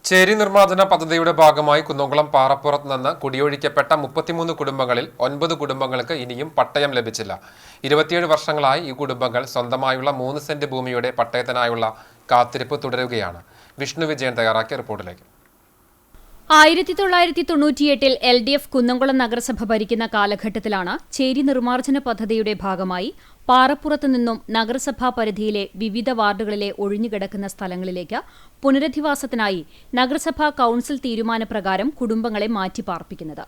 ചേരി നിർമ്മാർജ്ജന പദ്ധതിയുടെ ഭാഗമായി കുന്നംകുളം പാറപ്പുറത്ത് നിന്ന് കുടിയൊഴിക്കപ്പെട്ട 33 കുടുംബങ്ങളിൽ 9 കുടുംബങ്ങൾക്ക് ഇനിയും പട്ടയം ലഭിച്ചില്ല. 27 വർഷങ്ങളായി ഈ കുടുംബങ്ങൾ സ്വന്തമായുള്ള 3 സെന്റ് ഭൂമിയുടെ പട്ടയത്തിനായുള്ള കാത്തിരിപ്പ് തുടരുകയാണ്. വിഷ്ണു വിജയൻ തയ്യാറാക്കിയ റിപ്പോർട്ടിലേക്ക്. 1998-ൽ LDF കുന്നംകുളം നഗരസഭ ഭരിക്കുന്ന കാലഘട്ടത്തിലാണ് ചേരി നിർമ്മാർജ്ജന പദ്ധതിയുടെ ഭാഗമായി പാറപ്പുറത്തു നിന്നും നഗരസഭാ പരിധിയിലെ വിവിധ വാർഡുകളിലെ ഒഴിഞ്ഞുകിടക്കുന്ന സ്ഥലങ്ങളിലേക്ക് പുനരധിവാസത്തിനായി നഗരസഭാ കൌൺസിൽ തീരുമാനപ്രകാരം കുടുംബങ്ങളെ മാറ്റിപ്പാർപ്പിക്കുന്നത്.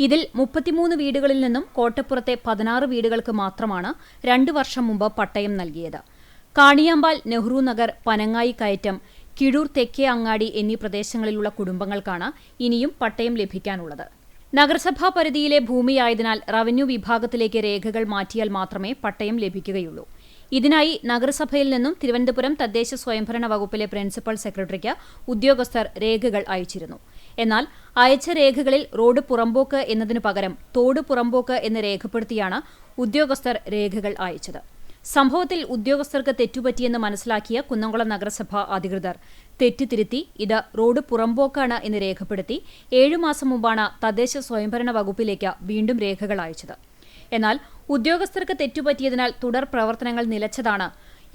ഇതിൽ 33 വീടുകളിൽ നിന്നും കോട്ടപ്പുറത്തെ 16 വീടുകൾക്ക് മാത്രമാണ് 2 വർഷം മുമ്പ് പട്ടയം നൽകിയത്. കാണിയാമ്പാൽ, നെഹ്റു നഗർ, പനങ്ങായി കയറ്റം, കിഴൂർ, തെക്കേ അങ്ങാടി എന്നീ പ്രദേശങ്ങളിലുള്ള കുടുംബങ്ങൾക്കാണ് ഇനിയും പട്ടയം ലഭിക്കാനുള്ളത്. നഗരസഭാ പരിധിയിലെ ഭൂമിയായതിനാൽ റവന്യൂ വിഭാഗത്തിലേക്ക് രേഖകൾ മാറ്റിയാൽ മാത്രമേ പട്ടയം ലഭിക്കുകയുള്ളൂ. ഇതിനായി നഗരസഭയിൽ നിന്നും തിരുവനന്തപുരം തദ്ദേശ സ്വയംഭരണ വകുപ്പിലെ പ്രിൻസിപ്പൽ സെക്രട്ടറിക്ക് ഉദ്യോഗസ്ഥർ രേഖകൾ അയച്ചിരുന്നു. എന്നാൽ അയച്ച രേഖകളിൽ റോഡ് പുറമ്പോക്ക് എന്നതിനു പകരം തോട് പുറമ്പോക്ക് എന്ന് രേഖപ്പെടുത്തിയാണ് ഉദ്യോഗസ്ഥർ രേഖകൾ അയച്ചത്. സംഭവത്തിൽ ഉദ്യോഗസ്ഥർക്ക് തെറ്റുപറ്റിയെന്ന് മനസ്സിലാക്കിയ കുന്നംകുളം നഗരസഭ അധികൃതർ തെറ്റ് തിരുത്തി ഇത് റോഡ് പുറമ്പോക്കാണ് എന്ന് രേഖപ്പെടുത്തി 7 മാസം മുമ്പാണ് തദ്ദേശ സ്വയംഭരണ വകുപ്പിലേക്ക് വീണ്ടും രേഖകൾ അയച്ചത്. എന്നാൽ ഉദ്യോഗസ്ഥർക്ക് തെറ്റുപറ്റിയതിനാൽ തുടർ പ്രവർത്തനങ്ങൾ നിലച്ചതാണ്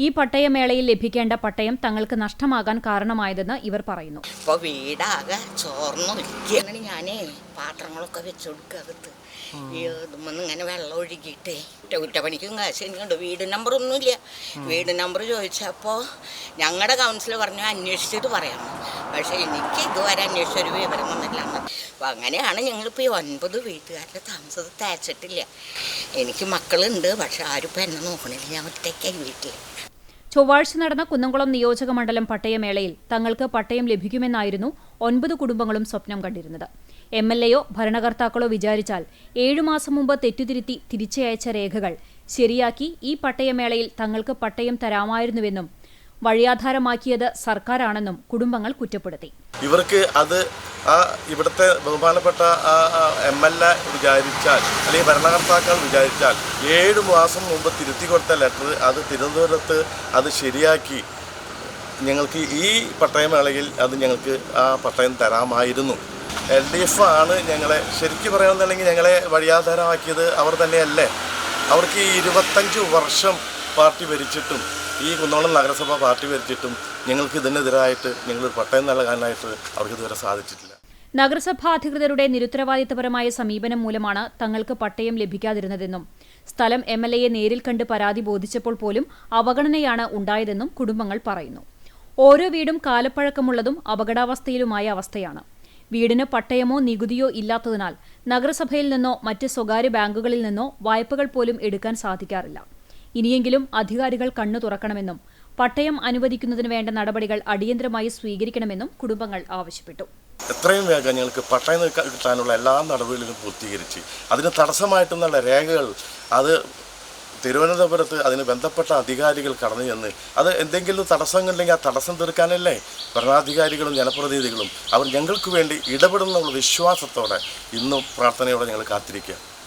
ഈ പട്ടയമേളയിൽ ലഭിക്കേണ്ട പട്ടയം തങ്ങൾക്ക് നഷ്ടമാകാൻ കാരണമായതെന്ന് ഇവർ പറയുന്നു. ഇപ്പോൾ വീടാകെ ചോർന്നൊലിക്കുകയാണ്. ഞാനേ പാത്രങ്ങളൊക്കെ വെച്ചുകൊടുക്കകത്ത് ഇങ്ങനെ വെള്ളം ഒഴുകിയിട്ടേ കുറ്റപ്പണിക്കും കാശ് എനിക്കുണ്ട്. വീട് നമ്പറൊന്നുമില്ല. വീട് നമ്പർ ചോദിച്ചപ്പോൾ ഞങ്ങളുടെ കൗൺസിൽ പറഞ്ഞു അന്വേഷിച്ചിട്ട് പറയാം. പക്ഷേ എനിക്ക് ഇതുവരെ അന്വേഷിച്ചൊരു വിവരം വന്നില്ല. അപ്പോൾ അങ്ങനെയാണ് ഞങ്ങളിപ്പോൾ ഈ 9 വീട്ടുകാരുടെ താമസത്തിൽ തേച്ചിട്ടില്ല. എനിക്ക് മക്കളുണ്ട്, പക്ഷെ ആരും ഇപ്പം എന്നെ നോക്കണില്ല. ഞാൻ ഒറ്റയ്ക്കായി വീട്ടിൽ. ചൊവ്വാഴ്ച നടന്ന കുന്നംകുളം നിയോജക മണ്ഡലം പട്ടയമേളയിൽ തങ്ങൾക്ക് പട്ടയം ലഭിക്കുമെന്നായിരുന്നു 9 കുടുംബങ്ങളും സ്വപ്നം കണ്ടിരുന്നത്. MLAയോ ഭരണകർത്താക്കളോ വിചാരിച്ചാൽ 7 മാസം മുമ്പ് തെറ്റുതിരുത്തി തിരിച്ചയച്ച രേഖകൾ ശരിയാക്കി ഈ പട്ടയമേളയിൽ തങ്ങൾക്ക് പട്ടയം തരാമായിരുന്നുവെന്നും വഴിയാധാരമാക്കിയത് സർക്കാരാണെന്നും കുടുംബങ്ങൾ കുറ്റപ്പെടുത്തി. ഇവർക്ക് അത് ഇവിടുത്തെ ബഹുമാനപ്പെട്ട MLA വിചാരിച്ചാൽ അല്ലെങ്കിൽ ഭരണകർത്താക്കൾ വിചാരിച്ചാൽ 7 മാസം മുമ്പ് തിരുത്തി കൊടുത്ത ലെറ്റർ അത് തിരുവനന്തപുരത്ത് അത് ശരിയാക്കി ഞങ്ങൾക്ക് ഈ പട്ടയമേളയിൽ അത് ഞങ്ങൾക്ക് ആ പട്ടയം തരാമായിരുന്നു. LDF ആണ് ഞങ്ങളെ ശരിക്കും പറയുകയാണെന്നുണ്ടെങ്കിൽ ഞങ്ങളെ വഴിയാധാരമാക്കിയത് അവർ തന്നെയല്ലേ. അവർക്ക് 25 വർഷം പാർട്ടി ഭരിച്ചിട്ടും ഈ കുന്നംകുളം നഗരസഭ പാർട്ടി ഭരിച്ചിട്ടും ഞങ്ങൾക്ക് ഇതിനെതിരായിട്ട് ഞങ്ങൾ പട്ടയം നൽകാനായിട്ട് അവർക്ക് ഇതുവരെ സാധിച്ചിട്ടില്ല. നഗരസഭാ അധികൃതരുടെ നിരുത്തരവാദിത്തപരമായ സമീപനം മൂലമാണ് തങ്ങൾക്ക് പട്ടയം ലഭിക്കാതിരുന്നതെന്നും സ്ഥലം MLAയെ നേരിൽ കണ്ട് പരാതി ബോധിച്ചപ്പോൾ പോലും അവഗണനയാണ് ഉണ്ടായതെന്നും കുടുംബങ്ങൾ പറയുന്നു. ഓരോ വീടും കാലപ്പഴക്കമുള്ളതും അപകടാവസ്ഥയിലുമായ അവസ്ഥയാണ്. വീടിന് പട്ടയമോ നികുതിയോ ഇല്ലാത്തതിനാൽ നഗരസഭയിൽ നിന്നോ മറ്റ് സ്വകാര്യ ബാങ്കുകളിൽ നിന്നോ വായ്പകൾ പോലും എടുക്കാൻ സാധിക്കാറില്ല. ഇനിയെങ്കിലും അധികാരികൾ കണ്ണു തുറക്കണമെന്നും പട്ടയം അനുവദിക്കുന്നതിന് വേണ്ട നടപടികൾ അടിയന്തരമായി സ്വീകരിക്കണമെന്നും കുടുംബങ്ങൾ ആവശ്യപ്പെട്ടു. എത്രയും വേഗം ഞങ്ങൾക്ക് പട്ടയം കിട്ടാനുള്ള എല്ലാ നടപടികളും പൂർത്തീകരിച്ച് അതിന് തടസ്സമായിട്ടുള്ള രേഖകൾ അത് തിരുവനന്തപുരത്ത് അതിന് ബന്ധപ്പെട്ട അധികാരികൾ കടന്നു ചെന്ന് അത് എന്തെങ്കിലും തടസ്സങ്ങളുണ്ടെങ്കിൽ ആ തടസ്സം തീർക്കാനല്ലേ ഭരണാധികാരികളും ജനപ്രതിനിധികളും അവർ ഞങ്ങൾക്ക് വേണ്ടി ഇടപെടുന്നുള്ള വിശ്വാസത്തോടെ ഇന്നും പ്രാർത്ഥനയോടെ ഞങ്ങൾ കാത്തിരിക്കുക.